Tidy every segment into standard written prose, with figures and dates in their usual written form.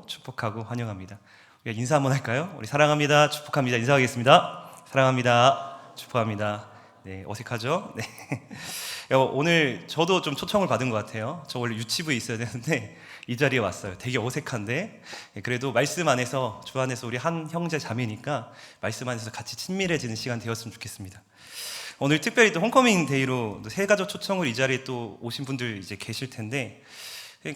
축복하고 환영합니다. 우리가 인사 한번 할까요? 우리 사랑합니다, 축복합니다. 인사하겠습니다. 사랑합니다, 축복합니다. 네, 어색하죠? 네. 오늘 저도 좀 초청을 받은 것 같아요. 저 원래 유치부에 있어야 되는데 이 자리에 왔어요. 되게 어색한데 그래도 말씀 안에서, 주 안에서 우리 한 형제 자매니까 말씀 안에서 같이 친밀해지는 시간 되었으면 좋겠습니다. 오늘 특별히 또 홈커밍 데이로 새 가족 초청을 이 자리에 또 오신 분들 이제 계실 텐데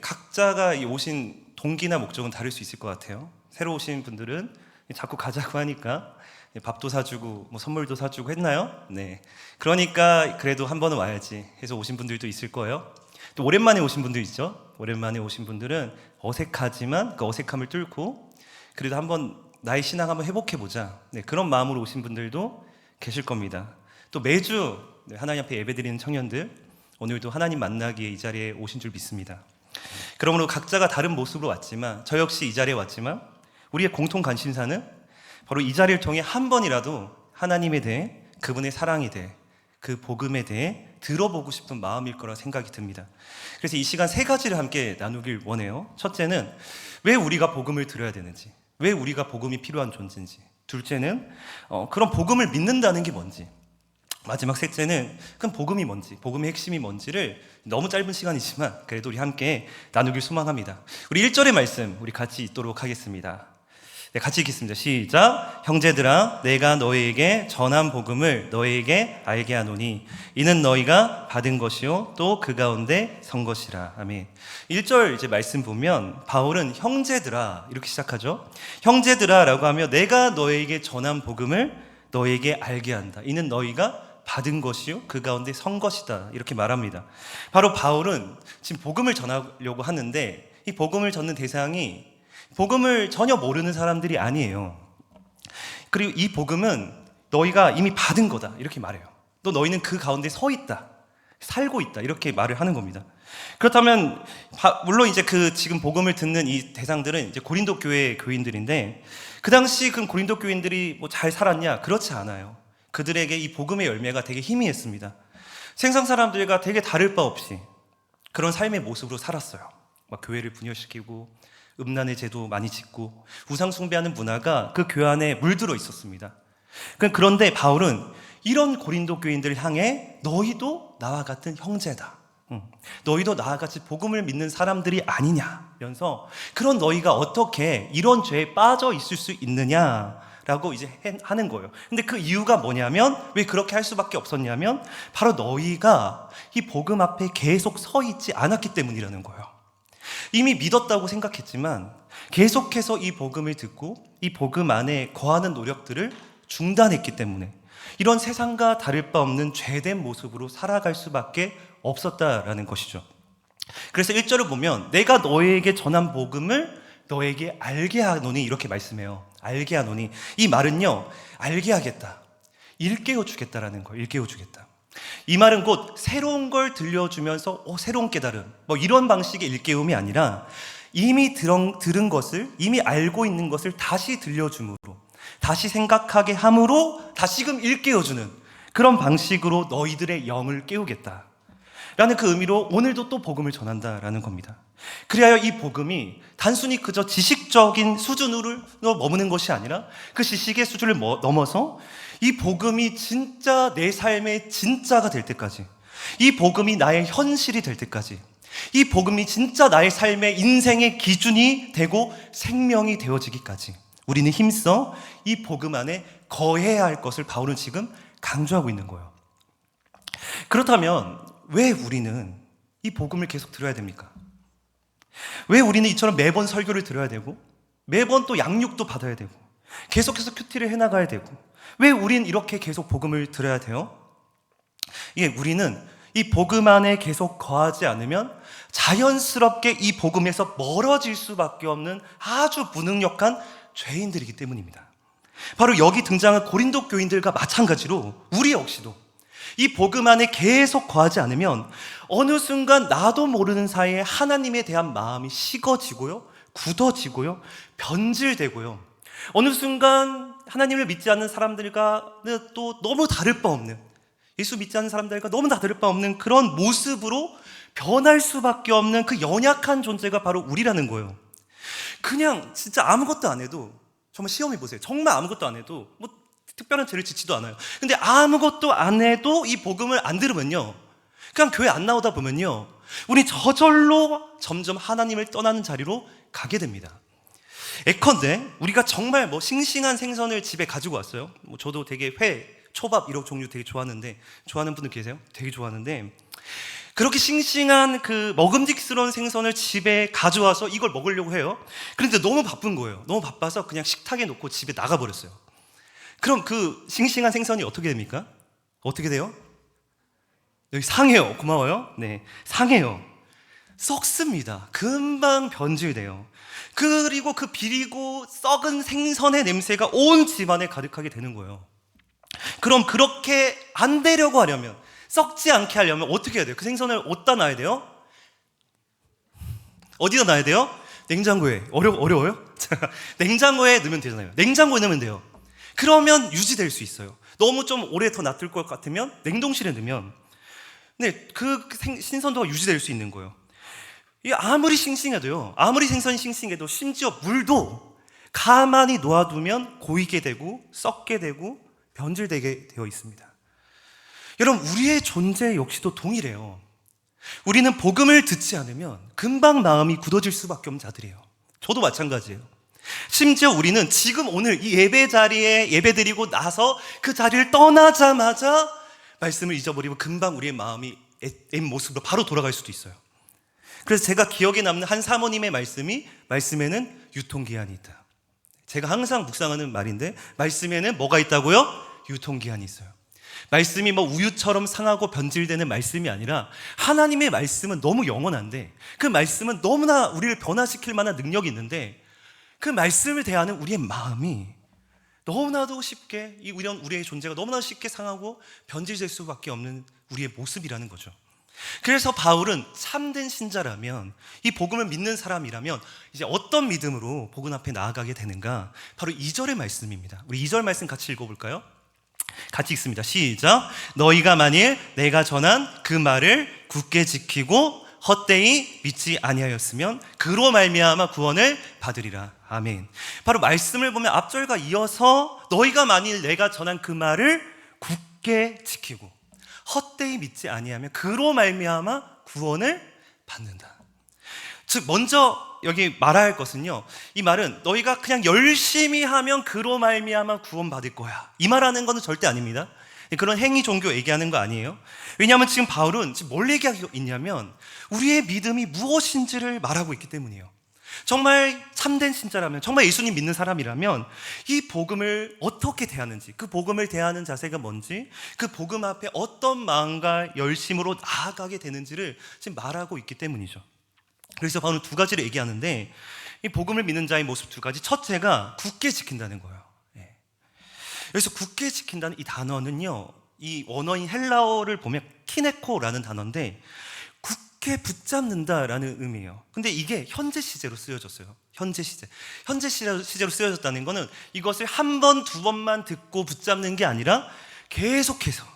각자가 오신 동기나 목적은 다를 수 있을 것 같아요. 새로 오신 분들은 자꾸 가자고 하니까 밥도 사주고 뭐 선물도 사주고 했나요? 네. 그러니까 그래도 한 번은 와야지 해서 오신 분들도 있을 거예요. 또 오랜만에 오신 분들 있죠? 오랜만에 오신 분들은 어색하지만 그 어색함을 뚫고 그래도 한번 나의 신앙 한번 회복해보자, 네, 그런 마음으로 오신 분들도 계실 겁니다. 또 매주 하나님 앞에 예배드리는 청년들, 오늘도 하나님 만나기에 이 자리에 오신 줄 믿습니다. 그러므로 각자가 다른 모습으로 왔지만, 저 역시 이 자리에 왔지만 우리의 공통 관심사는 바로 이 자리를 통해 한 번이라도 하나님에 대해, 그분의 사랑에 대해, 그 복음에 대해 들어보고 싶은 마음일 거라 생각이 듭니다. 그래서 이 시간 세 가지를 함께 나누길 원해요. 첫째는 왜 우리가 복음을 들어야 되는지, 왜 우리가 복음이 필요한 존재인지. 둘째는 그런 복음을 믿는다는 게 뭔지. 마지막 셋째는 그럼 복음이 뭔지, 복음의 핵심이 뭔지를 너무 짧은 시간이지만 그래도 우리 함께 나누길 소망합니다. 우리 1절의 말씀 우리 같이 읽도록 하겠습니다. 네, 같이 읽겠습니다. 시작. 형제들아, 내가 너희에게 전한 복음을 너희에게 알게 하노니 이는 너희가 받은 것이요 또 그 가운데 선 것이라. 아멘. 1절 이제 말씀 보면 바울은 형제들아 이렇게 시작하죠. 형제들아 라고 하며 내가 너희에게 전한 복음을 너희에게 알게 한다. 이는 너희가 받은 것이요 그 가운데 선 것이다. 이렇게 말합니다. 바로 바울은 지금 복음을 전하려고 하는데 이 복음을 전는 대상이 복음을 전혀 모르는 사람들이 아니에요. 그리고 이 복음은 너희가 이미 받은 거다 이렇게 말해요. 또 너희는 그 가운데 서 있다, 살고 있다 이렇게 말을 하는 겁니다. 그렇다면 물론 이제 그 지금 복음을 듣는 이 대상들은 이제 고린도 교회 교인들인데 그 당시 그 고린도 교인들이 뭐 잘 살았냐? 그렇지 않아요. 그들에게 이 복음의 열매가 되게 희미했습니다. 세상 사람들과 되게 다를 바 없이 그런 삶의 모습으로 살았어요. 막 교회를 분열시키고 음란의 제도 많이 짓고 우상 숭배하는 문화가 그 교회 안에 물들어 있었습니다. 그런데 바울은 이런 고린도 교인들을 향해 너희도 나와 같은 형제다, 너희도 나와 같이 복음을 믿는 사람들이 아니냐면서 그런 너희가 어떻게 이런 죄에 빠져 있을 수 있느냐라고 이제 하는 거예요. 근데 그 이유가 뭐냐면, 왜 그렇게 할 수밖에 없었냐면 바로 너희가 이 복음 앞에 계속 서 있지 않았기 때문이라는 거예요. 이미 믿었다고 생각했지만 계속해서 이 복음을 듣고 이 복음 안에 거하는 노력들을 중단했기 때문에 이런 세상과 다를 바 없는 죄된 모습으로 살아갈 수밖에 없었다라는 것이죠. 그래서 1절을 보면 내가 너에게 전한 복음을 너에게 알게 하노니 이렇게 말씀해요. 알게 하노니, 이 말은요 알게 하겠다, 일깨워 주겠다라는 거예요. 일깨워 주겠다. 이 말은 곧 새로운 걸 들려주면서 새로운 깨달음, 뭐 이런 방식의 일깨움이 아니라 이미 들은 것을, 이미 알고 있는 것을 다시 들려줌으로, 다시 생각하게 함으로 다시금 일깨워주는 그런 방식으로 너희들의 영을 깨우겠다 라는 그 의미로 오늘도 또 복음을 전한다라는 겁니다. 그리하여 이 복음이 단순히 그저 지식적인 수준으로 머무는 것이 아니라 그 지식의 수준을 넘어서 이 복음이 진짜 내 삶의 진짜가 될 때까지, 이 복음이 나의 현실이 될 때까지, 이 복음이 진짜 나의 삶의 인생의 기준이 되고 생명이 되어지기까지 우리는 힘써 이 복음 안에 거해야 할 것을 바울은 지금 강조하고 있는 거예요. 그렇다면 왜 우리는 이 복음을 계속 들어야 됩니까? 왜 우리는 이처럼 매번 설교를 들어야 되고 매번 또 양육도 받아야 되고 계속해서 큐티를 해나가야 되고 왜 우린 이렇게 계속 복음을 들어야 돼요? 우리는 이 복음 안에 계속 거하지 않으면 자연스럽게 이 복음에서 멀어질 수밖에 없는 아주 무능력한 죄인들이기 때문입니다. 바로 여기 등장한 고린도 교인들과 마찬가지로 우리 역시도 이 복음 안에 계속 거하지 않으면 어느 순간 나도 모르는 사이에 하나님에 대한 마음이 식어지고요, 굳어지고요, 변질되고요, 어느 순간 하나님을 믿지 않는 사람들과는 또 너무 다를 바 없는, 예수 믿지 않는 사람들과 너무 다를 바 없는 그런 모습으로 변할 수밖에 없는 그 연약한 존재가 바로 우리라는 거예요. 그냥 진짜 아무것도 안 해도, 정말 시험해 보세요. 정말 아무것도 안 해도 뭐 특별한 죄를 짓지도 않아요. 근데 아무것도 안 해도 이 복음을 안 들으면요, 그냥 교회 안 나오다 보면요, 우리 저절로 점점 하나님을 떠나는 자리로 가게 됩니다. 예컨대 우리가 정말 뭐 싱싱한 생선을 집에 가지고 왔어요. 뭐 저도 되게 회, 초밥 이런 종류 되게 좋아하는데, 좋아하는 분들 계세요? 되게 좋아하는데, 그렇게 싱싱한 그 먹음직스러운 생선을 집에 가져와서 이걸 먹으려고 해요. 그런데 너무 바쁜 거예요. 너무 바빠서 그냥 식탁에 놓고 집에 나가버렸어요. 그럼 그 싱싱한 생선이 어떻게 됩니까? 어떻게 돼요? 여기 상해요. 고마워요. 네, 상해요. 썩습니다. 금방 변질돼요. 그리고 그 비리고 썩은 생선의 냄새가 온 집안에 가득하게 되는 거예요. 그럼 그렇게 안 되려고 하려면, 썩지 않게 하려면 어떻게 해야 돼요? 그 생선을 어디다 놔야 돼요? 어디다 놔야 돼요? 냉장고에. 어려워요? 냉장고에 넣으면 되잖아요. 냉장고에 넣으면 돼요. 그러면 유지될 수 있어요. 너무 좀 오래 더 놔둘 것 같으면 냉동실에 넣으면, 네, 그 신선도가 유지될 수 있는 거예요. 아무리 싱싱해도요, 아무리 생선이 싱싱해도 심지어 물도 가만히 놓아두면 고이게 되고 썩게 되고 변질되게 되어 있습니다. 여러분, 우리의 존재 역시도 동일해요. 우리는 복음을 듣지 않으면 금방 마음이 굳어질 수밖에 없는 자들이에요. 저도 마찬가지예요. 심지어 우리는 지금 오늘 이 예배 자리에 예배드리고 나서 그 자리를 떠나자마자 말씀을 잊어버리고 금방 우리의 마음이 옛 모습으로 바로 돌아갈 수도 있어요. 그래서 제가 기억에 남는 한 사모님의 말씀이, 말씀에는 유통기한이 있다. 제가 항상 묵상하는 말인데, 말씀에는 뭐가 있다고요? 유통기한이 있어요. 말씀이 뭐 우유처럼 상하고 변질되는 말씀이 아니라, 하나님의 말씀은 너무 영원한데, 그 말씀은 너무나 우리를 변화시킬 만한 능력이 있는데, 그 말씀을 대하는 우리의 마음이 너무나도 쉽게, 이런 우리의 존재가 너무나 쉽게 상하고 변질될 수밖에 없는 우리의 모습이라는 거죠. 그래서 바울은 참된 신자라면, 이 복음을 믿는 사람이라면 이제 어떤 믿음으로 복음 앞에 나아가게 되는가? 바로 2절의 말씀입니다. 우리 2절 말씀 같이 읽어볼까요? 같이 읽습니다. 시작. 너희가 만일 내가 전한 그 말을 굳게 지키고 헛되이 믿지 아니하였으면 그로 말미암아 구원을 받으리라. 아멘. 바로 말씀을 보면 앞절과 이어서 너희가 만일 내가 전한 그 말을 굳게 지키고 헛되이 믿지 아니하면 그로 말미암아 구원을 받는다. 즉, 먼저 여기 말해야 할 것은요, 이 말은 너희가 그냥 열심히 하면 그로 말미암아 구원받을 거야, 이 말하는 것은 절대 아닙니다. 그런 행위 종교 얘기하는 거 아니에요. 왜냐하면 지금 바울은 지금 뭘 얘기하고 있냐면, 우리의 믿음이 무엇인지를 말하고 있기 때문이에요. 정말 참된 신자라면, 정말 예수님 믿는 사람이라면 이 복음을 어떻게 대하는지, 그 복음을 대하는 자세가 뭔지, 그 복음 앞에 어떤 마음과 열심으로 나아가게 되는지를 지금 말하고 있기 때문이죠. 그래서 바울은 두 가지를 얘기하는데, 이 복음을 믿는 자의 모습 두 가지. 첫째가 굳게 지킨다는 거예요. 여기서 굳게 지킨다는 이 단어는요, 이 원어인 헬라어를 보면 키네코라는 단어인데, 굳게 붙잡는다라는 의미예요. 근데 이게 현재 시제로 쓰여졌어요. 현재 시제로 쓰여졌다는 거는 이것을 한 번, 두 번만 듣고 붙잡는 게 아니라 계속해서,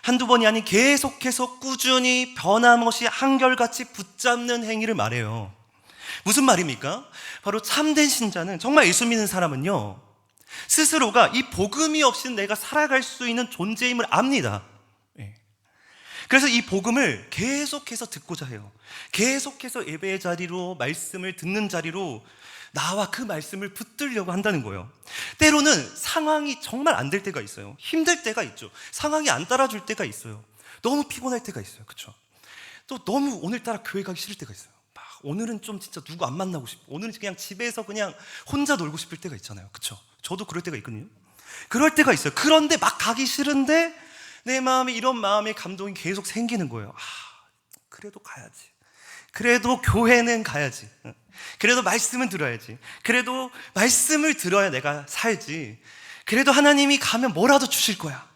한두 번이 아닌 계속해서 꾸준히 변함없이 한결같이 붙잡는 행위를 말해요. 무슨 말입니까? 바로 참된 신자는, 정말 예수 믿는 사람은요, 스스로가 이 복음이 없이는 내가 살아갈 수 있는 존재임을 압니다. 그래서 이 복음을 계속해서 듣고자 해요. 계속해서 예배의 자리로, 말씀을 듣는 자리로 나와 그 말씀을 붙들려고 한다는 거예요. 때로는 상황이 정말 안 될 때가 있어요. 힘들 때가 있죠. 상황이 안 따라줄 때가 있어요. 너무 피곤할 때가 있어요. 그렇죠? 또 너무 오늘따라 교회 가기 싫을 때가 있어요. 오늘은 좀 진짜 누구 안 만나고 싶고, 오늘은 그냥 집에서 그냥 혼자 놀고 싶을 때가 있잖아요. 그렇죠? 저도 그럴 때가 있거든요. 그럴 때가 있어요. 그런데 막 가기 싫은데 내 마음에 이런 마음의 감동이 계속 생기는 거예요. 그래도 가야지. 그래도 교회는 가야지. 그래도 말씀은 들어야지. 그래도 말씀을 들어야 내가 살지. 그래도 하나님이 가면 뭐라도 주실 거야.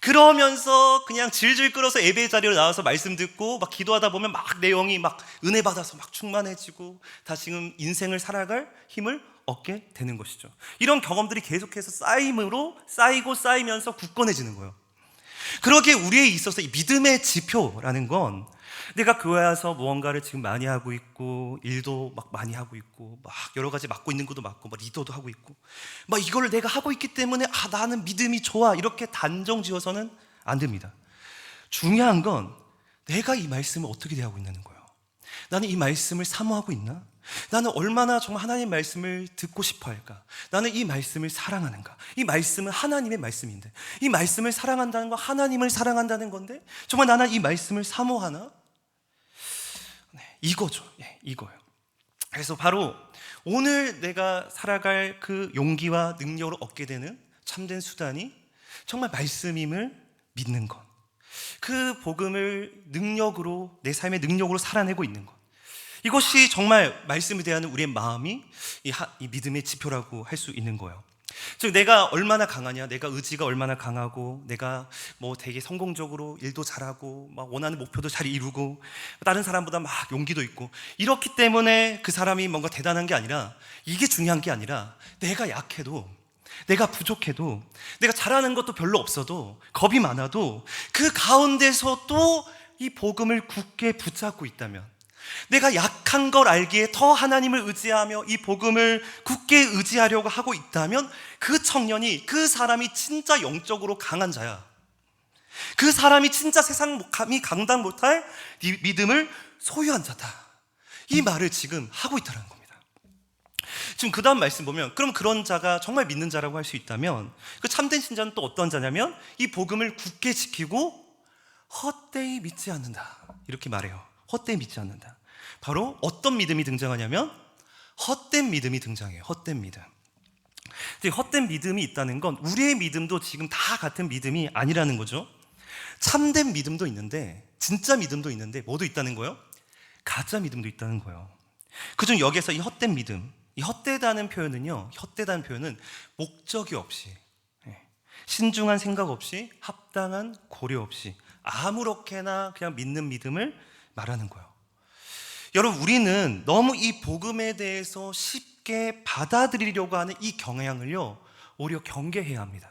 그러면서 그냥 질질 끌어서 예배 자리로 나와서 말씀 듣고 막 기도하다 보면 막 내용이 막 은혜 받아서 막 충만해지고 다시금 인생을 살아갈 힘을 얻게 되는 것이죠. 이런 경험들이 계속해서 쌓이고 쌓이면서 굳건해지는 거예요. 그러기에 우리에 있어서 이 믿음의 지표라는 건 내가 교회 와서 무언가를 지금 많이 하고 있고, 일도 막 많이 하고 있고, 막 여러 가지 맡고 있는 것도 많고, 막 리더도 하고 있고, 막 이걸 내가 하고 있기 때문에 나는 믿음이 좋아, 이렇게 단정 지어서는 안 됩니다. 중요한 건 내가 이 말씀을 어떻게 대하고 있는 거예요. 나는 이 말씀을 사모하고 있나? 나는 얼마나 정말 하나님 말씀을 듣고 싶어 할까? 나는 이 말씀을 사랑하는가? 이 말씀은 하나님의 말씀인데, 이 말씀을 사랑한다는 건 하나님을 사랑한다는 건데, 정말 나는 이 말씀을 사모하나? 네, 이거죠. 이거예요. 그래서 바로 오늘 내가 살아갈 그 용기와 능력을 얻게 되는 참된 수단이 정말 말씀임을 믿는 것. 그 복음을 능력으로, 내 삶의 능력으로 살아내고 있는 것. 이것이 정말 말씀에 대한 우리의 마음이 이 믿음의 지표라고 할 수 있는 거예요. 즉 내가 얼마나 강하냐, 내가 의지가 얼마나 강하고, 내가 뭐 되게 성공적으로 일도 잘하고 막 원하는 목표도 잘 이루고 다른 사람보다 막 용기도 있고, 이렇기 때문에 그 사람이 뭔가 대단한 게 아니라, 이게 중요한 게 아니라, 내가 약해도, 내가 부족해도, 내가 잘하는 것도 별로 없어도, 겁이 많아도 그 가운데서 또 이 복음을 굳게 붙잡고 있다면, 내가 약한 걸 알기에 더 하나님을 의지하며 이 복음을 굳게 의지하려고 하고 있다면, 그 청년이, 그 사람이 진짜 영적으로 강한 자야. 그 사람이 진짜 세상 감히 감당 못할 믿음을 소유한 자다. 이 말을 지금 하고 있다는 겁니다. 지금 그 다음 말씀 보면, 그럼 그런 자가 정말 믿는 자라고 할 수 있다면, 그 참된 신자는 또 어떤 자냐면, 이 복음을 굳게 지키고 헛되이 믿지 않는다, 이렇게 말해요. 헛되이 믿지 않는다. 바로 어떤 믿음이 등장하냐면 헛된 믿음이 등장해요. 헛된 믿음. 헛된 믿음이 있다는 건 우리의 믿음도 지금 다 같은 믿음이 아니라는 거죠. 참된 믿음도 있는데, 진짜 믿음도 있는데, 뭐도 있다는 거예요? 가짜 믿음도 있다는 거예요. 그중 여기에서 이 헛된 믿음, 이 헛되다는 표현은요, 헛되다는 표현은 목적이 없이, 신중한 생각 없이, 합당한 고려 없이 아무렇게나 그냥 믿는 믿음을 말하는 거예요. 여러분, 우리는 너무 이 복음에 대해서 쉽게 받아들이려고 하는 이 경향을요, 오히려 경계해야 합니다.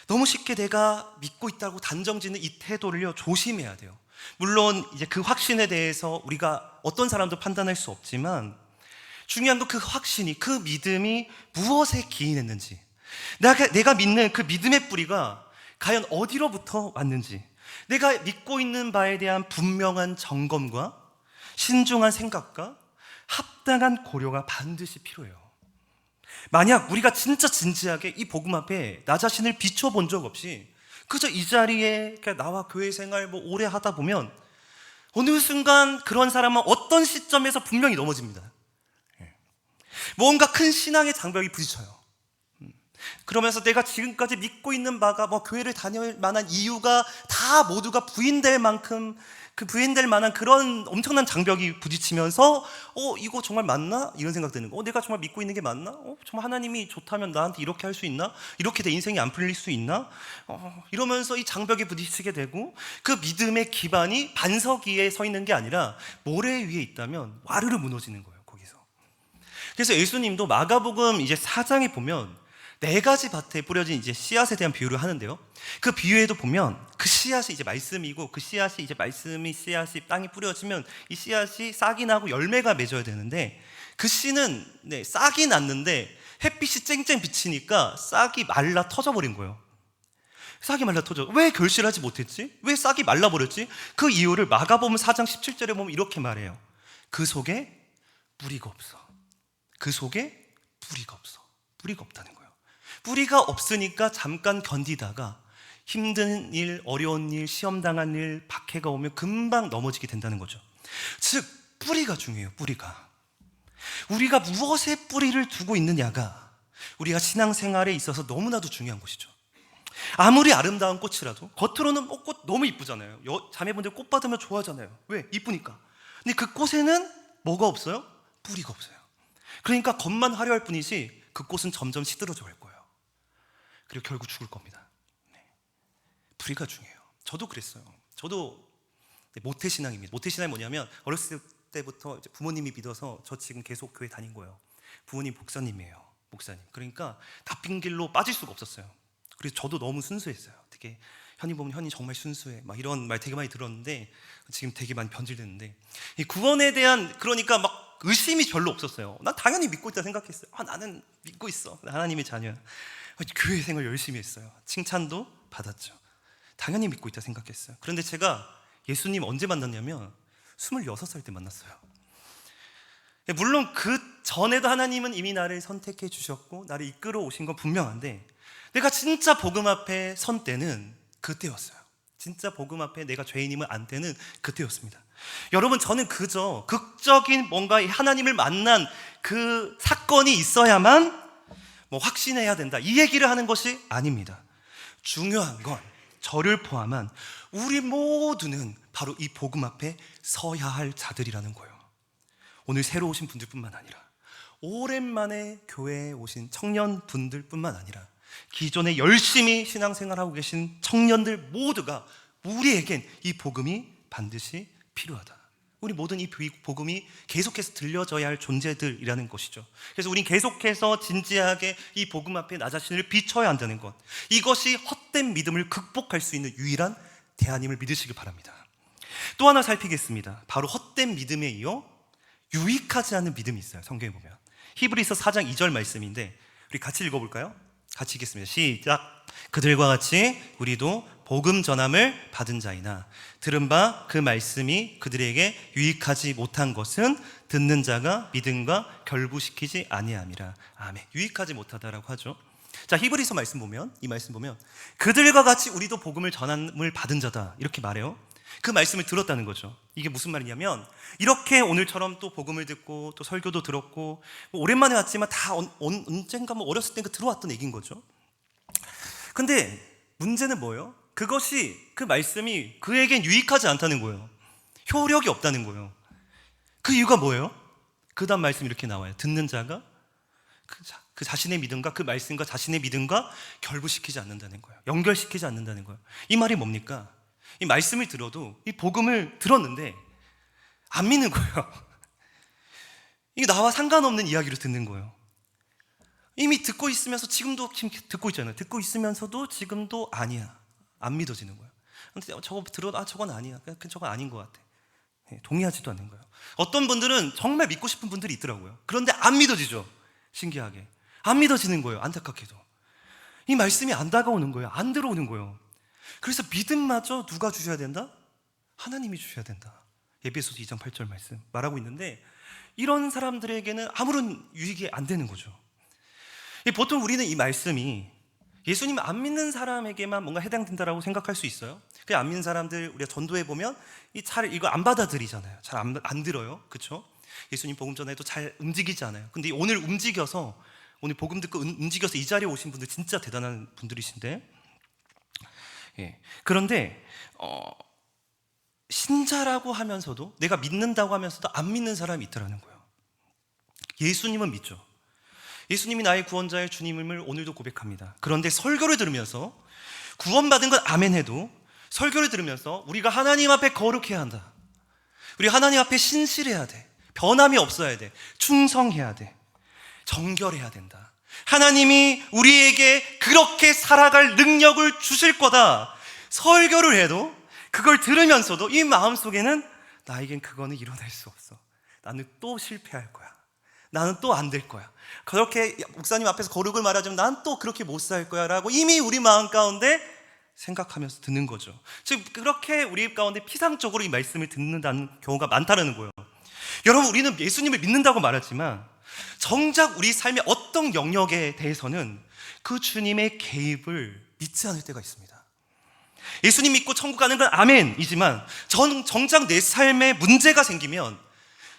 너무 쉽게 내가 믿고 있다고 단정짓는 이 태도를요, 조심해야 돼요. 물론 이제 그 확신에 대해서 우리가 어떤 사람도 판단할 수 없지만, 중요한 건 그 확신이, 그 믿음이 무엇에 기인했는지, 내가 믿는 그 믿음의 뿌리가 과연 어디로부터 왔는지, 내가 믿고 있는 바에 대한 분명한 점검과 신중한 생각과 합당한 고려가 반드시 필요해요. 만약 우리가 진짜 진지하게 이 복음 앞에 나 자신을 비춰본 적 없이 그저 이 자리에 나와 교회 생활 뭐 오래 하다 보면, 어느 순간 그런 사람은 어떤 시점에서 분명히 넘어집니다. 뭔가 큰 신앙의 장벽이 부딪혀요. 그러면서 내가 지금까지 믿고 있는 바가, 뭐 교회를 다닐 만한 이유가 다 모두가 부인될 만큼, 그 부인될 만한 그런 엄청난 장벽이 부딪히면서 이거 정말 맞나? 이런 생각 드는 거. 내가 정말 믿고 있는 게 맞나? 정말 하나님이 좋다면 나한테 이렇게 할 수 있나? 이렇게 내 인생이 안 풀릴 수 있나? 이러면서 이 장벽에 부딪히게 되고, 그 믿음의 기반이 반석 위에 서 있는 게 아니라 모래 위에 있다면 와르르 무너지는 거예요, 거기서. 그래서 예수님도 마가복음 이제 4장에 보면 4가지 밭에 뿌려진 이제 씨앗에 대한 비유를 하는데요, 그 비유에도 보면 그 씨앗이 이제 말씀이고, 그 씨앗이 이제 말씀이, 씨앗이 땅에 뿌려지면 이 씨앗이 싹이 나고 열매가 맺어야 되는데, 그 씨는 싹이 났는데 햇빛이 쨍쨍 비치니까 싹이 말라 터져버린 거예요. 싹이 말라 터져. 왜 결실하지 못했지? 왜 싹이 말라버렸지? 그 이유를 마가복음 4장 17절에 보면 이렇게 말해요. 그 속에 뿌리가 없어. 그 속에 뿌리가 없어. 뿌리가 없다는 거예요. 뿌리가 없으니까 잠깐 견디다가 힘든 일, 어려운 일, 시험당한 일, 박해가 오면 금방 넘어지게 된다는 거죠. 즉, 뿌리가 중요해요. 뿌리가. 우리가 무엇에 뿌리를 두고 있느냐가 우리가 신앙생활에 있어서 너무나도 중요한 것이죠. 아무리 아름다운 꽃이라도, 겉으로는 꽃 너무 이쁘잖아요. 자매분들 꽃 받으면 좋아하잖아요. 왜? 이쁘니까. 근데 그 꽃에는 뭐가 없어요? 뿌리가 없어요. 그러니까 겉만 화려할 뿐이지 그 꽃은 점점 시들어져 갈 거예요. 그리고 결국 죽을 겁니다. 뿌리가 중요해요. 저도 그랬어요. 저도 모태신앙입니다. 모태신앙이 뭐냐면, 어렸을 때부터 부모님이 믿어서 저 지금 계속 교회 다닌 거예요. 부모님 목사님이에요. 목사님. 그러니까 나쁜 길로 빠질 수가 없었어요. 그래서 저도 너무 순수했어요. 되게 현이 보면 현이 정말 순수해 막 이런 말 되게 많이 들었는데 지금 되게 많이 변질됐는데, 이 구원에 대한 그러니까 막 의심이 별로 없었어요. 난 당연히 믿고 있다 생각했어요. 나는 믿고 있어, 나 하나님의 자녀야. 교회 생활 열심히 했어요. 칭찬도 받았죠. 당연히 믿고 있다 생각했어요. 그런데 제가 예수님 언제 만났냐면 26살 때 만났어요. 물론 그 전에도 하나님은 이미 나를 선택해 주셨고 나를 이끌어 오신 건 분명한데, 내가 진짜 복음 앞에 선 때는 그때였어요. 진짜 복음 앞에 내가 죄인임을 안 때는 그때였습니다. 여러분, 저는 그저 극적인 뭔가 하나님을 만난 그 사건이 있어야만 뭐 확신해야 된다, 이 얘기를 하는 것이 아닙니다. 중요한 건 저를 포함한 우리 모두는 바로 이 복음 앞에 서야 할 자들이라는 거예요. 오늘 새로 오신 분들뿐만 아니라 오랜만에 교회에 오신 청년분들뿐만 아니라 기존에 열심히 신앙생활하고 계신 청년들 모두가 우리에겐 이 복음이 반드시 필요하다. 우리 모든 이 복음이 계속해서 들려져야 할 존재들이라는 것이죠. 그래서 우린 계속해서 진지하게 이 복음 앞에 나 자신을 비춰야 한다는 것, 이것이 헛된 믿음을 극복할 수 있는 유일한 대안임을 믿으시기 바랍니다. 또 하나 살피겠습니다. 바로 헛된 믿음에 이어 유익하지 않은 믿음이 있어요. 성경에 보면 히브리서 4장 2절 말씀인데 우리 같이 읽어볼까요? 같이 읽겠습니다. 시작. 그들과 같이 우리도 복음 전함을 받은 자이나 들은 바 그 말씀이 그들에게 유익하지 못한 것은 듣는 자가 믿음과 결부시키지 아니함이라. 아멘. 유익하지 못하다라고 하죠. 자, 히브리서 말씀 보면, 이 말씀 보면 그들과 같이 우리도 복음을 전함을 받은 자다 이렇게 말해요. 그 말씀을 들었다는 거죠. 이게 무슨 말이냐면, 이렇게 오늘처럼 또 복음을 듣고 또 설교도 들었고 뭐 오랜만에 왔지만 다 언젠가 뭐 어렸을 때 들어왔던 얘기인 거죠. 근데 문제는 뭐예요? 그것이, 그 말씀이 그에겐 유익하지 않다는 거예요. 효력이 없다는 거예요. 그 이유가 뭐예요? 그 다음 말씀이 이렇게 나와요. 듣는 자가 그 자신의 믿음과 그 말씀과 자신의 믿음과 결부시키지 않는다는 거예요. 연결시키지 않는다는 거예요. 이 말이 뭡니까? 이 말씀을 들어도, 이 복음을 들었는데 안 믿는 거예요. 이게 나와 상관없는 이야기를 듣는 거예요. 이미 듣고 있으면서 지금도 듣고 있잖아요. 듣고 있으면서도 지금도 아니야. 안 믿어지는 거예요. 근데 저거 들어도 저건 아니야. 저건 아닌 것 같아. 동의하지도 않는 거예요. 어떤 분들은 정말 믿고 싶은 분들이 있더라고요. 그런데 안 믿어지죠. 신기하게 안 믿어지는 거예요. 안타깝게도 이 말씀이 안 다가오는 거예요. 안 들어오는 거예요. 그래서 믿음마저 누가 주셔야 된다? 하나님이 주셔야 된다. 에베소서 2장 8절 말씀 말하고 있는데, 이런 사람들에게는 아무런 유익이 안 되는 거죠. 보통 우리는 이 말씀이 예수님 안 믿는 사람에게만 뭔가 해당된다라고 생각할 수 있어요. 그 안 믿는 사람들 우리가 전도해 보면 이거 안 받아들이잖아요. 잘 안 들어요, 그렇죠? 예수님 복음 전에도 잘 움직이지 않아요. 근데 오늘 움직여서, 오늘 복음 듣고 움직여서 이 자리에 오신 분들 진짜 대단한 분들이신데, 그런데 신자라고 하면서도, 내가 믿는다고 하면서도 안 믿는 사람이 있더라는 거예요. 예수님은 믿죠. 예수님이 나의 구원자의 주님임을 오늘도 고백합니다. 그런데 설교를 들으면서, 구원받은 건 아멘 해도 설교를 들으면서 우리가 하나님 앞에 거룩해야 한다, 우리 하나님 앞에 신실해야 돼, 변함이 없어야 돼, 충성해야 돼, 정결해야 된다, 하나님이 우리에게 그렇게 살아갈 능력을 주실 거다, 설교를 해도 그걸 들으면서도 이 마음속에는 나에겐 그거는 일어날 수 없어, 나는 또 실패할 거야, 나는 또 안 될 거야, 그렇게 목사님 앞에서 거룩을 말하자면 난 또 그렇게 못 살 거야 라고 이미 우리 마음 가운데 생각하면서 듣는 거죠. 즉 그렇게 우리 가운데 피상적으로 이 말씀을 듣는다는 경우가 많다는 거예요. 여러분, 우리는 예수님을 믿는다고 말하지만 정작 우리 삶의 어떤 영역에 대해서는 그 주님의 개입을 믿지 않을 때가 있습니다. 예수님 믿고 천국 가는 건 아멘이지만 정작 내 삶에 문제가 생기면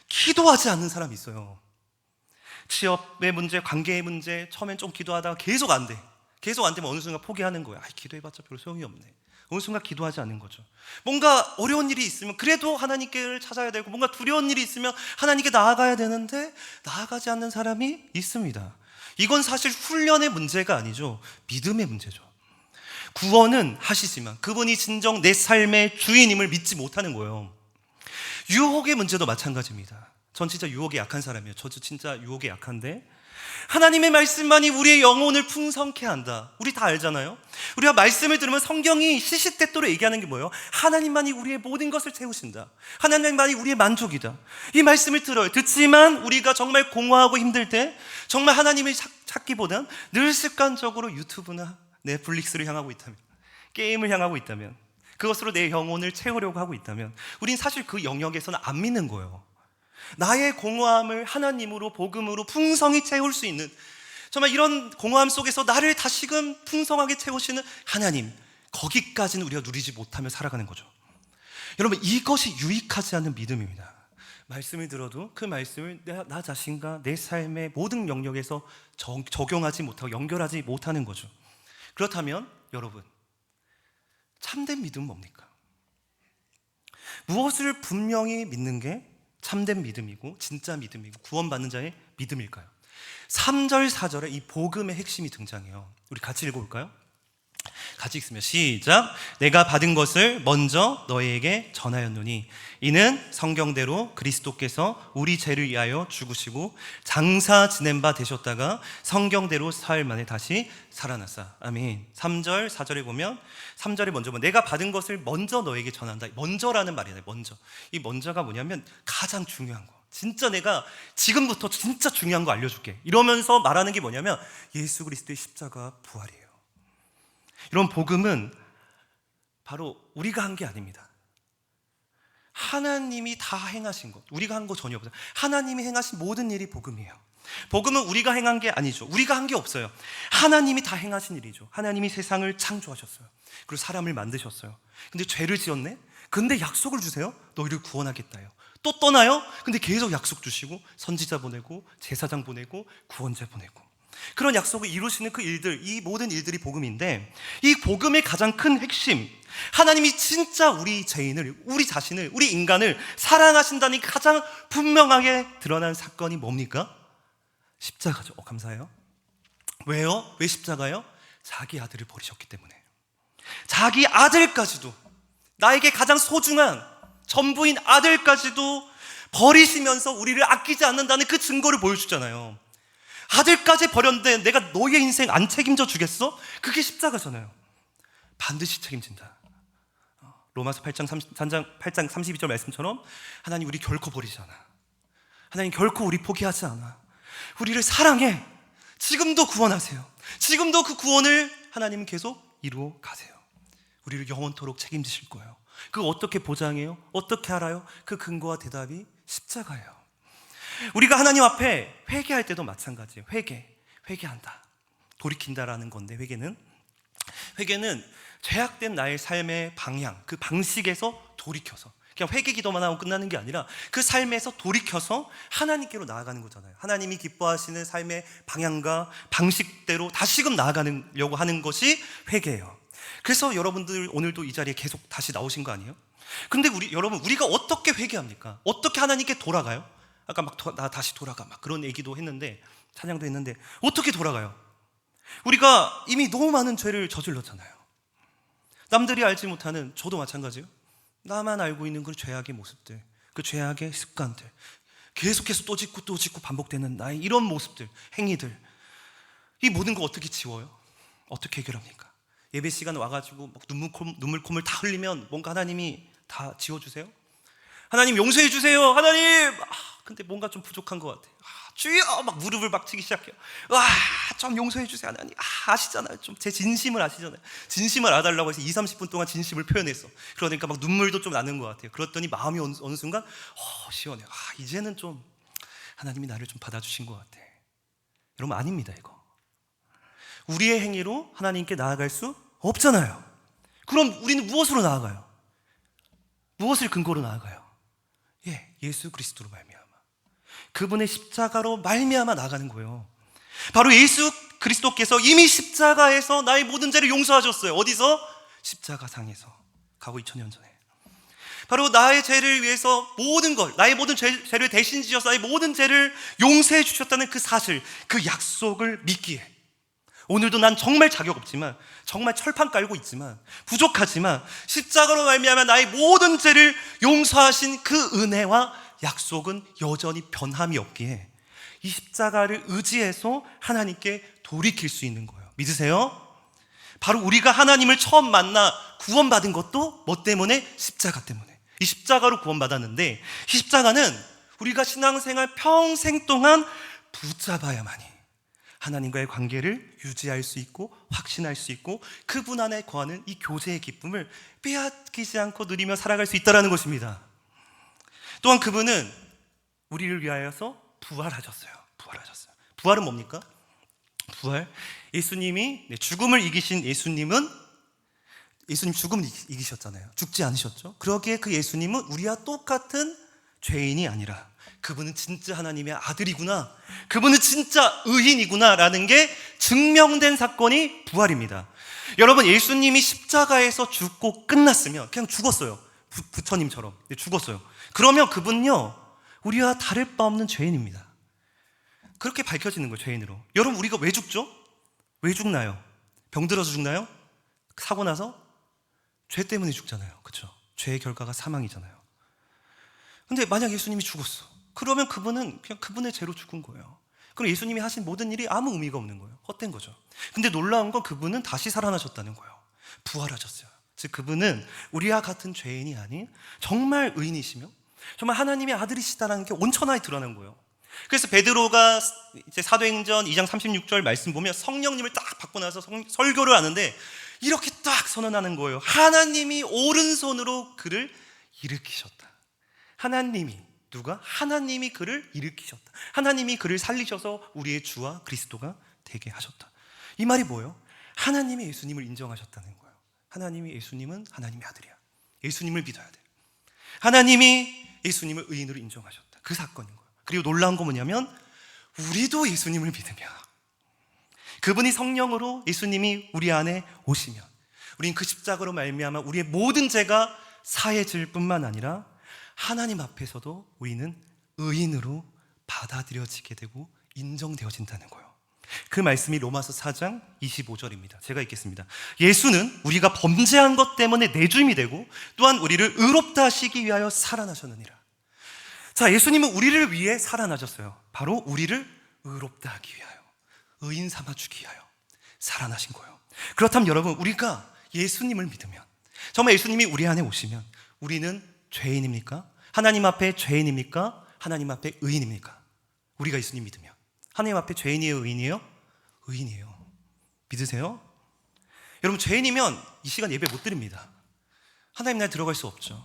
기도하지 않는 사람이 있어요. 취업의 문제, 관계의 문제, 처음엔 좀 기도하다가 계속 안 돼. 계속 안 되면 어느 순간 포기하는 거예요. 기도해봤자 별로 소용이 없네. 어느 순간 기도하지 않는 거죠. 뭔가 어려운 일이 있으면 그래도 하나님께를 찾아야 되고, 뭔가 두려운 일이 있으면 하나님께 나아가야 되는데 나아가지 않는 사람이 있습니다. 이건 사실 훈련의 문제가 아니죠. 믿음의 문제죠. 구원은 하시지만 그분이 진정 내 삶의 주인임을 믿지 못하는 거예요. 유혹의 문제도 마찬가지입니다. 전 진짜 유혹에 약한 사람이에요. 저도 진짜 유혹에 약한데, 하나님의 말씀만이 우리의 영혼을 풍성케 한다. 우리 다 알잖아요. 우리가 말씀을 들으면 성경이 시시때때로 얘기하는 게 뭐예요? 하나님만이 우리의 모든 것을 채우신다. 하나님만이 우리의 만족이다. 이 말씀을 들어요. 듣지만 우리가 정말 공허하고 힘들 때 정말 하나님을 찾기보단 늘 습관적으로 유튜브나 넷플릭스를 향하고 있다면, 게임을 향하고 있다면, 그것으로 내 영혼을 채우려고 하고 있다면 우린 사실 그 영역에서는 안 믿는 거예요. 나의 공허함을 하나님으로, 복음으로 풍성히 채울 수 있는, 정말 이런 공허함 속에서 나를 다시금 풍성하게 채우시는 하나님, 거기까지는 우리가 누리지 못하며 살아가는 거죠. 여러분, 이것이 유익하지 않은 믿음입니다. 말씀을 들어도 그 말씀을 나 자신과 내 삶의 모든 영역에서 적용하지 못하고 연결하지 못하는 거죠. 그렇다면 여러분, 참된 믿음은 뭡니까? 무엇을 분명히 믿는 게 참된 믿음이고 진짜 믿음이고 구원받는 자의 믿음일까요? 3절 4절에 이 복음의 핵심이 등장해요. 우리 같이 읽어볼까요? 같이 읽으면 시작. 내가 받은 것을 먼저 너희에게 전하였노니 이는 성경대로 그리스도께서 우리 죄를 위하여 죽으시고 장사 지낸 바 되셨다가 성경대로 사흘 만에 다시 살아났사. 아멘. 3절 4절에 보면 3절에 먼저 보면 내가 받은 것을 먼저 너에게 전한다. 먼저라는 말이에요. 먼저. 이 먼저가 뭐냐면 가장 중요한 거, 진짜 내가 지금부터 진짜 중요한 거 알려줄게, 이러면서 말하는 게 뭐냐면 예수 그리스도의 십자가 부활이에요. 이런 복음은 바로 우리가 한 게 아닙니다. 하나님이 다 행하신 것, 우리가 한 거 전혀 없어요. 하나님이 행하신 모든 일이 복음이에요. 복음은 우리가 행한 게 아니죠. 우리가 한 게 없어요. 하나님이 다 행하신 일이죠. 하나님이 세상을 창조하셨어요. 그리고 사람을 만드셨어요. 근데 죄를 지었네? 근데 약속을 주세요. 너희를 구원하겠다요. 또 떠나요? 근데 계속 약속 주시고 선지자 보내고 제사장 보내고 구원자 보내고, 그런 약속을 이루시는 그 일들, 이 모든 일들이 복음인데, 이 복음의 가장 큰 핵심, 하나님이 진짜 우리 죄인을, 우리 자신을, 우리 인간을 사랑하신다는 가장 분명하게 드러난 사건이 뭡니까? 십자가죠. 감사해요. 왜요? 왜 십자가요? 자기 아들을 버리셨기 때문에. 자기 아들까지도, 나에게 가장 소중한 전부인 아들까지도 버리시면서 우리를 아끼지 않는다는 그 증거를 보여주잖아요. 아들까지 버렸는데 내가 너의 인생 안 책임져 주겠어? 그게 십자가잖아요. 반드시 책임진다. 로마서 8장 32절 말씀처럼 하나님 우리 결코 버리지 않아. 하나님 결코 우리 포기하지 않아. 우리를 사랑해. 지금도 구원하세요. 지금도 그 구원을 하나님은 계속 이루어 가세요. 우리를 영원토록 책임지실 거예요. 그거 어떻게 보장해요? 어떻게 알아요? 그 근거와 대답이 십자가예요. 우리가 하나님 앞에 회개할 때도 마찬가지예요. 회개한다, 돌이킨다라는 건데, 회개는 죄악된 나의 삶의 방향, 그 방식에서 돌이켜서, 그냥 회개 기도만 하고 끝나는 게 아니라 그 삶에서 돌이켜서 하나님께로 나아가는 거잖아요. 하나님이 기뻐하시는 삶의 방향과 방식대로 다시금 나아가려고 하는 것이 회개예요. 그래서 여러분들 오늘도 이 자리에 계속 다시 나오신 거 아니에요? 근데 여러분, 우리가 어떻게 회개합니까? 어떻게 하나님께 돌아가요? 아까 나 다시 돌아가 막 그런 얘기도 했는데, 찬양도 했는데, 어떻게 돌아가요? 우리가 이미 너무 많은 죄를 저질렀잖아요. 남들이 알지 못하는, 저도 마찬가지예요. 나만 알고 있는 그 죄악의 모습들, 그 죄악의 습관들, 계속해서 또 짓고 반복되는 나의 이런 모습들, 행위들, 이 모든 거 어떻게 지워요? 어떻게 해결합니까? 예배 시간 와가지고 막 눈물 콧물 다 흘리면 뭔가 하나님이 다 지워주세요? 하나님 용서해 주세요. 하나님, 근데 뭔가 좀 부족한 것 같아요. 주여, 막 무릎을 막 치기 시작해요. 좀 용서해 주세요. 하나님, 아시잖아요. 좀 제 진심을 아시잖아요. 진심을 알아달라고 해서 20-30분 동안 진심을 표현했어. 그러니까 막 눈물도 좀 나는 것 같아요. 그랬더니 마음이 어느 순간 시원해요. 이제는 좀 하나님이 나를 좀 받아주신 것 같아. 여러분, 아닙니다. 이거 우리의 행위로 하나님께 나아갈 수 없잖아요. 그럼 우리는 무엇으로 나아가요? 무엇을 근거로 나아가요? 예수 그리스도로 말미암아, 그분의 십자가로 말미암아 나가는 거예요. 바로 예수 그리스도께서 이미 십자가에서 나의 모든 죄를 용서하셨어요. 어디서? 십자가상에서. 과거 2000년 전에. 바로 나의 죄를 위해서 모든 걸, 나의 모든 죄를 대신 지셔서 나의 모든 죄를 용서해 주셨다는 그 사실, 그 약속을 믿기에, 오늘도 난 정말 자격 없지만, 정말 철판 깔고 있지만, 부족하지만 십자가로 말미암아 나의 모든 죄를 용서하신 그 은혜와 약속은 여전히 변함이 없기에 이 십자가를 의지해서 하나님께 돌이킬 수 있는 거예요. 믿으세요? 바로 우리가 하나님을 처음 만나 구원받은 것도 뭐 때문에? 십자가 때문에. 이 십자가로 구원받았는데, 이 십자가는 우리가 신앙생활 평생 동안 붙잡아야만이 하나님과의 관계를 유지할 수 있고 확신할 수 있고 그분 안에 거하는 이 교제의 기쁨을 빼앗기지 않고 누리며 살아갈 수 있다는 것입니다. 또한 그분은 우리를 위하여서 부활하셨어요. 부활은 뭡니까? 부활. 예수님이 죽음을 이기신 예수님 죽음을 이기셨잖아요. 죽지 않으셨죠? 그러기에 그 예수님은 우리와 똑같은 죄인이 아니라 그분은 진짜 하나님의 아들이구나, 그분은 진짜 의인이구나 라는 게 증명된 사건이 부활입니다. 여러분, 예수님이 십자가에서 죽고 끝났으면 그냥 죽었어요. 부처님처럼 죽었어요. 그러면 그분은요 우리와 다를 바 없는 죄인입니다. 그렇게 밝혀지는 거예요. 죄인으로. 여러분, 우리가 왜 죽죠? 왜 죽나요? 병들어서 죽나요? 사고 나서? 죄 때문에 죽잖아요. 그렇죠? 죄의 결과가 사망이잖아요. 근데 만약 예수님이 죽었어, 그러면 그분은 그냥 그분의 죄로 죽은 거예요. 그럼 예수님이 하신 모든 일이 아무 의미가 없는 거예요. 헛된 거죠. 근데 놀라운 건 그분은 다시 살아나셨다는 거예요. 부활하셨어요. 즉 그분은 우리와 같은 죄인이 아닌 정말 의인이시며 정말 하나님의 아들이시다는 게 온천하에 드러난 거예요. 그래서 베드로가 이제 사도행전 2장 36절 말씀 보면 성령님을 딱 받고 나서 설교를 하는데 이렇게 딱 선언하는 거예요. 하나님이 오른손으로 그를 일으키셨다. 하나님이, 누가? 하나님이 그를 일으키셨다. 하나님이 그를 살리셔서 우리의 주와 그리스도가 되게 하셨다. 이 말이 뭐예요? 하나님이 예수님을 인정하셨다는 거예요. 하나님이 예수님은 하나님의 아들이야. 예수님을 믿어야 돼. 하나님이 예수님을 의인으로 인정하셨다. 그 사건인 거예요. 그리고 놀라운 건 뭐냐면 우리도 예수님을 믿으면, 그분이 성령으로 예수님이 우리 안에 오시면 우리는 그 십자가로 말미암아 우리의 모든 죄가 사해질 뿐만 아니라 하나님 앞에서도 우리는 의인으로 받아들여지게 되고 인정되어진다는 거예요. 그 말씀이 로마서 4장 25절입니다. 제가 읽겠습니다. 예수는 우리가 범죄한 것 때문에 내주임이 되고 또한 우리를 의롭다 하시기 위하여 살아나셨느니라. 자, 예수님은 우리를 위해 살아나셨어요. 바로 우리를 의롭다 하기 위하여, 의인 삼아주기 위하여 살아나신 거예요. 그렇다면 여러분, 우리가 예수님을 믿으면, 정말 예수님이 우리 안에 오시면 우리는 죄인입니까? 하나님 앞에 죄인입니까? 하나님 앞에 의인입니까? 우리가 예수님 믿으면 하나님 앞에 죄인이에요, 의인이에요? 의인이에요. 믿으세요? 여러분, 죄인이면 이 시간 예배 못 드립니다. 하나님 나라에 들어갈 수 없죠.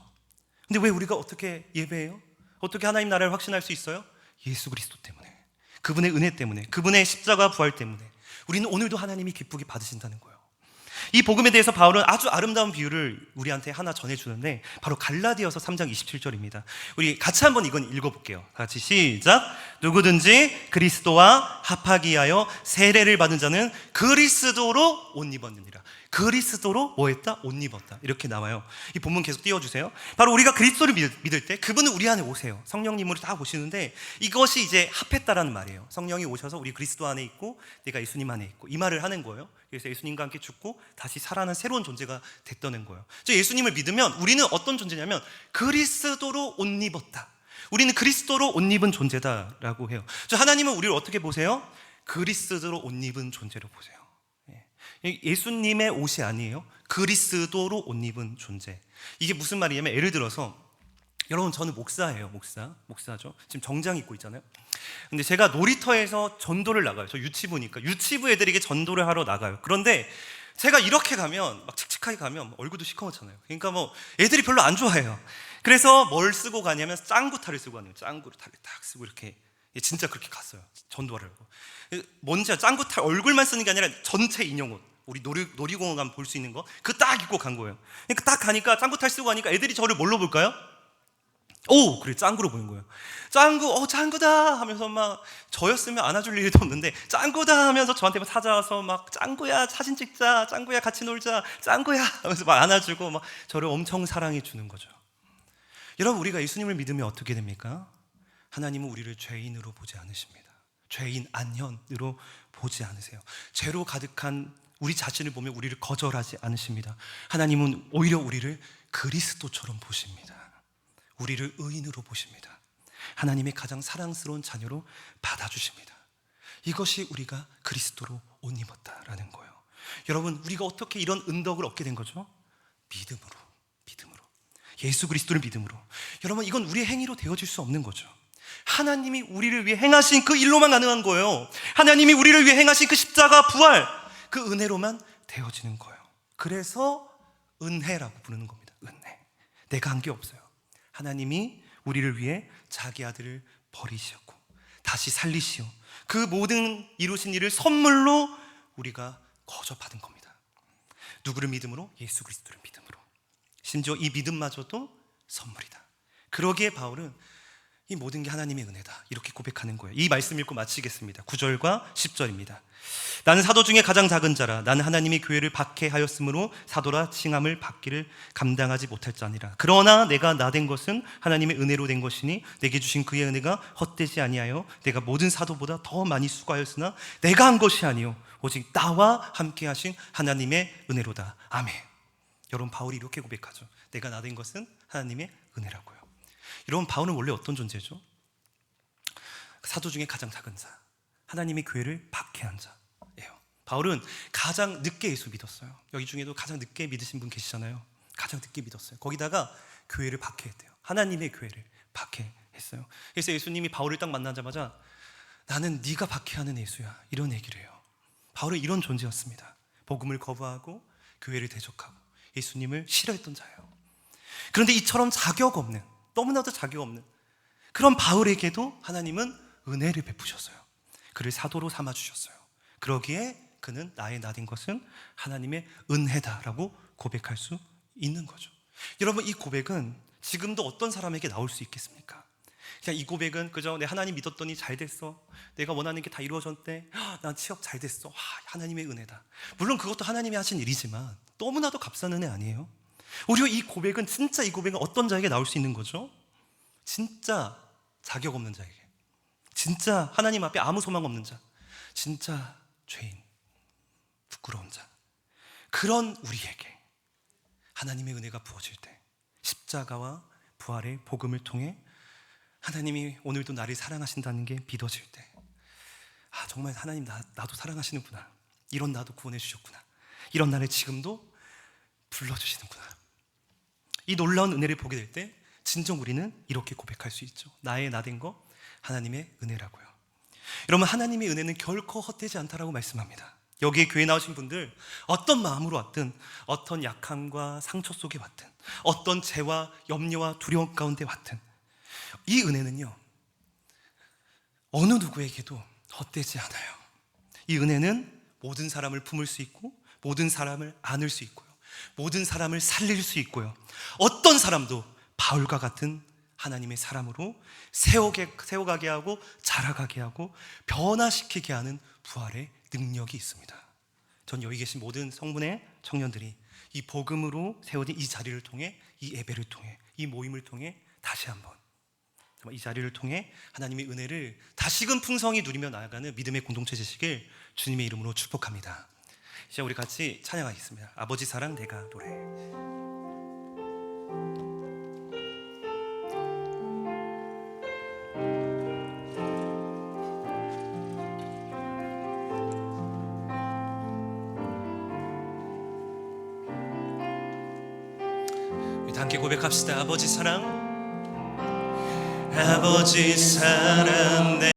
근데 왜 우리가 어떻게 예배해요? 어떻게 하나님 나라를 확신할 수 있어요? 예수 그리스도 때문에, 그분의 은혜 때문에, 그분의 십자가 부활 때문에 우리는 오늘도 하나님이 기쁘게 받으신다는 거예요. 이 복음에 대해서 바울은 아주 아름다운 비유를 우리한테 하나 전해주는데 바로 갈라디아서 3장 27절입니다. 우리 같이 한번 이건 읽어볼게요. 같이 시작. 누구든지 그리스도와 합하기 위하여 세례를 받은 자는 그리스도로 옷 입었느니라. 그리스도로 뭐 했다? 옷 입었다. 이렇게 나와요. 이 본문 계속 띄워주세요. 바로 우리가 그리스도를 믿을 때 그분은 우리 안에 오세요. 성령님으로 다 오시는데 이것이 이제 합했다라는 말이에요. 성령이 오셔서 우리 그리스도 안에 있고 내가 예수님 안에 있고 이 말을 하는 거예요. 그래서 예수님과 함께 죽고 다시 살아난 새로운 존재가 됐다는 거예요. 즉 예수님을 믿으면 우리는 어떤 존재냐면 그리스도로 옷 입었다. 우리는 그리스도로 옷 입은 존재다라고 해요. 저 하나님은 우리를 어떻게 보세요? 그리스도로 옷 입은 존재로 보세요. 예수님의 옷이 아니에요. 그리스도로 옷 입은 존재. 이게 무슨 말이냐면 예를 들어서 여러분, 저는 목사예요. 목사죠. 지금 정장 입고 있잖아요. 근데 제가 놀이터에서 전도를 나가요. 저 유치부니까 유치부 애들에게 전도를 하러 나가요. 그런데 제가 이렇게 가면 막 칙칙하게 가면 얼굴도 시커멓잖아요. 그러니까 뭐 애들이 별로 안 좋아해요. 그래서 뭘 쓰고 가냐면 짱구타를 쓰고 가는 거예요. 짱구타를 딱 쓰고 이렇게, 진짜 그렇게 갔어요. 전도를 하고. 뭔지 짱구타 얼굴만 쓰는 게 아니라 전체 인형옷, 우리 놀이공원 가면 볼 수 있는 거 그거 딱 입고 간 거예요. 그러니까 딱 가니까 짱구탈 쓰고 가니까 애들이 저를 뭘로 볼까요? 오, 그래, 짱구로 보는 거예요. 짱구, 짱구다 하면서 막, 저였으면 안아줄 일도 없는데 짱구다 하면서 저한테 막 찾아와서 막 짱구야 사진 찍자, 짱구야 같이 놀자, 짱구야 하면서 막 안아주고 막 저를 엄청 사랑해 주는 거죠. 여러분, 우리가 예수님을 믿으면 어떻게 됩니까? 하나님은 우리를 죄인으로 보지 않으십니다. 죄인 안현으로 보지 않으세요. 죄로 가득한 우리 자신을 보며 우리를 거절하지 않으십니다. 하나님은 오히려 우리를 그리스도처럼 보십니다. 우리를 의인으로 보십니다. 하나님의 가장 사랑스러운 자녀로 받아주십니다. 이것이 우리가 그리스도로 옷 입었다라는 거예요. 여러분, 우리가 어떻게 이런 은덕을 얻게 된 거죠? 믿음으로. 예수 그리스도를 믿음으로. 여러분, 이건 우리의 행위로 되어질 수 없는 거죠. 하나님이 우리를 위해 행하신 그 일로만 가능한 거예요. 하나님이 우리를 위해 행하신 그 십자가 부활, 그 은혜로만 되어지는 거예요. 그래서 은혜라고 부르는 겁니다. 은혜. 내가 한 게 없어요. 하나님이 우리를 위해 자기 아들을 버리셨고 다시 살리시오. 그 모든 이루신 일을 선물로 우리가 거저 받은 겁니다. 누구를 믿음으로? 예수 그리스도를 믿음으로. 심지어 이 믿음마저도 선물이다. 그러기에 바울은 이 모든 게 하나님의 은혜다, 이렇게 고백하는 거예요. 이 말씀 읽고 마치겠습니다. 9절과 10절입니다. 나는 사도 중에 가장 작은 자라. 나는 하나님의 교회를 박해하였으므로 사도라 칭함을 받기를 감당하지 못할 자니라. 그러나 내가 나 된 것은 하나님의 은혜로 된 것이니 내게 주신 그의 은혜가 헛되지 아니하여 내가 모든 사도보다 더 많이 수고하였으나 내가 한 것이 아니요 오직 나와 함께 하신 하나님의 은혜로다. 아멘. 여러분, 바울이 이렇게 고백하죠. 내가 나 된 것은 하나님의 은혜라고요. 여러분, 바울은 원래 어떤 존재죠? 사도 중에 가장 작은 자, 하나님의 교회를 박해한 자예요. 바울은 가장 늦게 예수 믿었어요. 여기 중에도 가장 늦게 믿으신 분 계시잖아요. 가장 늦게 믿었어요. 거기다가 교회를 박해했대요. 하나님의 교회를 박해했어요. 그래서 예수님이 바울을 딱 만나자마자 나는 네가 박해하는 예수야, 이런 얘기를 해요. 바울은 이런 존재였습니다. 복음을 거부하고 교회를 대적하고 예수님을 싫어했던 자예요. 그런데 이처럼 자격 없는, 너무나도 자격 없는 그런 바울에게도 하나님은 은혜를 베푸셨어요. 그를 사도로 삼아주셨어요. 그러기에 그는 나의 나 된 것은 하나님의 은혜다라고 고백할 수 있는 거죠. 여러분, 이 고백은 지금도 어떤 사람에게 나올 수 있겠습니까? 그냥 이 고백은 그저 내 하나님 믿었더니 잘 됐어, 내가 원하는 게 다 이루어졌대, 난 취업 잘 됐어, 하나님의 은혜다. 물론 그것도 하나님이 하신 일이지만 너무나도 값싼 은혜 아니에요? 오히려 이 고백은, 진짜 이 고백은 어떤 자에게 나올 수 있는 거죠? 진짜 자격 없는 자에게, 진짜 하나님 앞에 아무 소망 없는 자, 진짜 죄인, 부끄러운 자, 그런 우리에게 하나님의 은혜가 부어질 때, 십자가와 부활의 복음을 통해 하나님이 오늘도 나를 사랑하신다는 게 믿어질 때, 정말 하나님 나도 사랑하시는구나, 이런 나도 구원해 주셨구나, 이런 나를 지금도 불러주시는구나, 이 놀라운 은혜를 보게 될 때 진정 우리는 이렇게 고백할 수 있죠. 나의 나 된 거 하나님의 은혜라고요. 여러분, 하나님의 은혜는 결코 헛되지 않다라고 말씀합니다. 여기에 교회 나오신 분들, 어떤 마음으로 왔든, 어떤 약함과 상처 속에 왔든, 어떤 죄와 염려와 두려움 가운데 왔든, 이 은혜는요 어느 누구에게도 헛되지 않아요. 이 은혜는 모든 사람을 품을 수 있고, 모든 사람을 안을 수 있고요, 모든 사람을 살릴 수 있고요, 어떤 사람도 바울과 같은 하나님의 사람으로 세워가게 하고 자라가게 하고 변화시키게 하는 부활의 능력이 있습니다. 전 여기 계신 모든 성문의 청년들이 이 복음으로 세워진 이 자리를 통해, 이 예배를 통해, 이 모임을 통해 다시 한번 이 자리를 통해 하나님의 은혜를 다시금 풍성히 누리며 나아가는 믿음의 공동체 되시길 주님의 이름으로 축복합니다. 이제 우리 같이 찬양하겠습니다. 아버지 사랑 내가 노래. 우리 함께 고백합시다. 아버지 사랑, 아버지 사랑